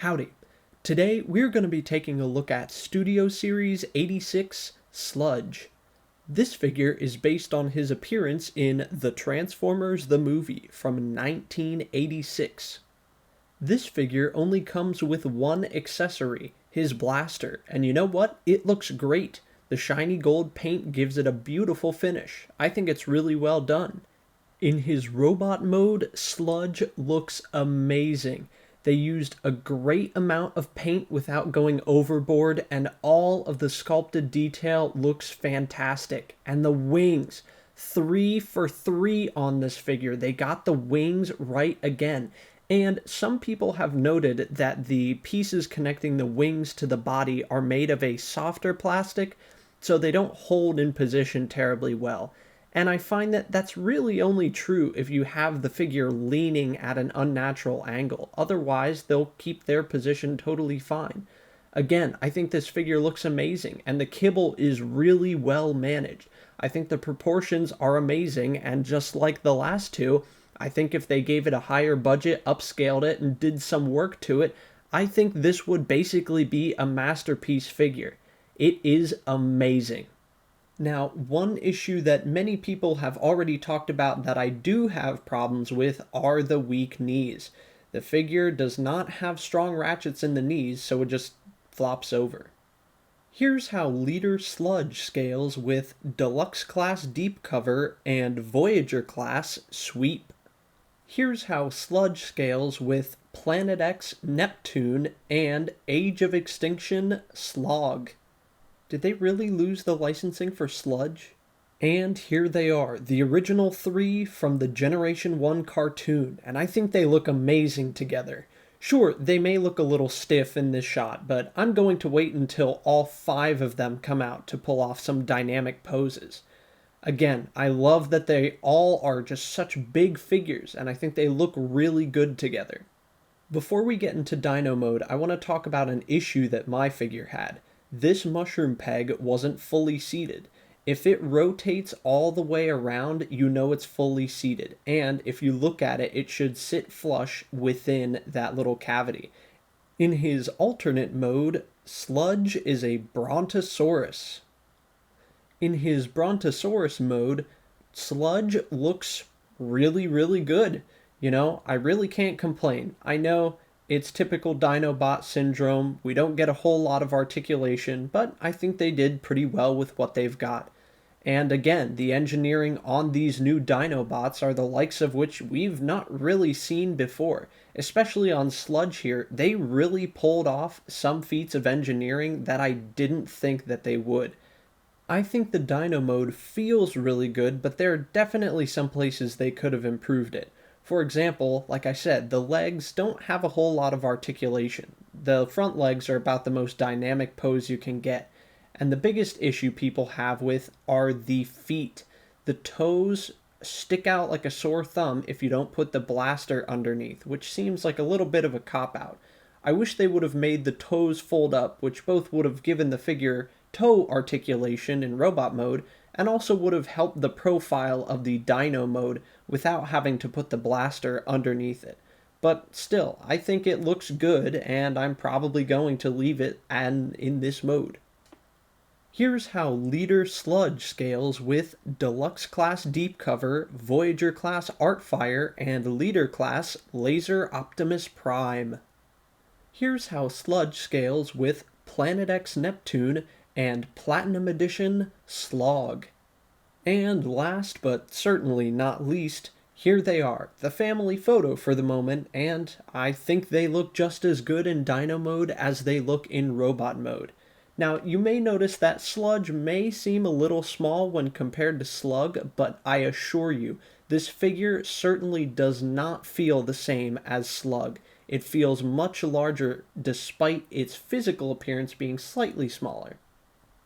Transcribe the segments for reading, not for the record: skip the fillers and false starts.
Howdy. Today we're going to be taking a look at Studio Series 86 Sludge. This figure is based on his appearance in The Transformers the Movie from 1986. This figure only comes with one accessory, his blaster, and you know what? It looks great. The shiny gold paint gives it a beautiful finish. I think it's really well done. In his robot mode, Sludge looks amazing. They used a great amount of paint without going overboard, and all of the sculpted detail looks fantastic. And the wings, 3 for 3 on this figure. They got the wings right again. And some people have noted that the pieces connecting the wings to the body are made of a softer plastic, so they don't hold in position terribly well. And I find that that's really only true if you have the figure leaning at an unnatural angle. Otherwise, they'll keep their position totally fine. Again, I think this figure looks amazing, and the kibble is really well managed. I think the proportions are amazing, and just like the last two, I think if they gave it a higher budget, upscaled it, and did some work to it, I think this would basically be a masterpiece figure. It is amazing. Now, one issue that many people have already talked about that I do have problems with are the weak knees. The figure does not have strong ratchets in the knees, so it just flops over. Here's how Leader Sludge scales with Deluxe Class Deep Cover and Voyager Class Sweep. Here's how Sludge scales with Planet X Neptune and Age of Extinction Slog. Did they really lose the licensing for Sludge? And here they are, the original 3 from the Generation 1 cartoon, and I think they look amazing together. Sure, they may look a little stiff in this shot, but I'm going to wait until all 5 of them come out to pull off some dynamic poses. Again, I love that they all are just such big figures, and I think they look really good together. Before we get into Dino mode, I want to talk about an issue that my figure had. This mushroom peg wasn't fully seated. If it rotates all the way around, you know it's fully seated. And if you look at it, it should sit flush within that little cavity. In his alternate mode, Sludge is a Brontosaurus. In his Brontosaurus mode, Sludge looks really good. You know, I really can't complain. I know it's typical Dinobot syndrome. We don't get a whole lot of articulation, but I think they did pretty well with what they've got. And again, the engineering on these new Dinobots are the likes of which we've not really seen before. Especially on Sludge here, they really pulled off some feats of engineering that I didn't think that they would. I think the Dino mode feels really good, but there are definitely some places they could have improved it. For example, like I said, the legs don't have a whole lot of articulation. The front legs are about the most dynamic pose you can get. And the biggest issue people have with are the feet. The toes stick out like a sore thumb if you don't put the blaster underneath, which seems like a little bit of a cop-out. I wish they would have made the toes fold up, which both would have given the figure toe articulation in robot mode, and also would have helped the profile of the Dino mode without having to put the blaster underneath it. But still, I think it looks good, and I'm probably going to leave it in this mode. Here's how Leader Sludge scales with Deluxe Class Deep Cover, Voyager Class Artfire, and Leader Class Laser Optimus Prime. Here's how Sludge scales with Planet X Neptune and Platinum Edition Slog. And last but certainly not least, here they are, the family photo for the moment, and I think they look just as good in Dino mode as they look in robot mode. Now, you may notice that Sludge may seem a little small when compared to Slug, but I assure you, this figure certainly does not feel the same as Slug. It feels much larger despite its physical appearance being slightly smaller.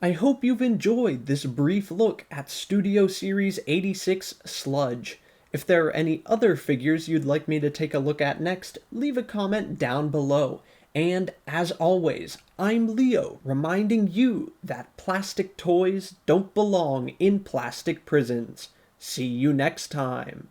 I hope you've enjoyed this brief look at Studio Series 86 Sludge. If there are any other figures you'd like me to take a look at next, leave a comment down below. And as always, I'm Leo, reminding you that plastic toys don't belong in plastic prisons. See you next time.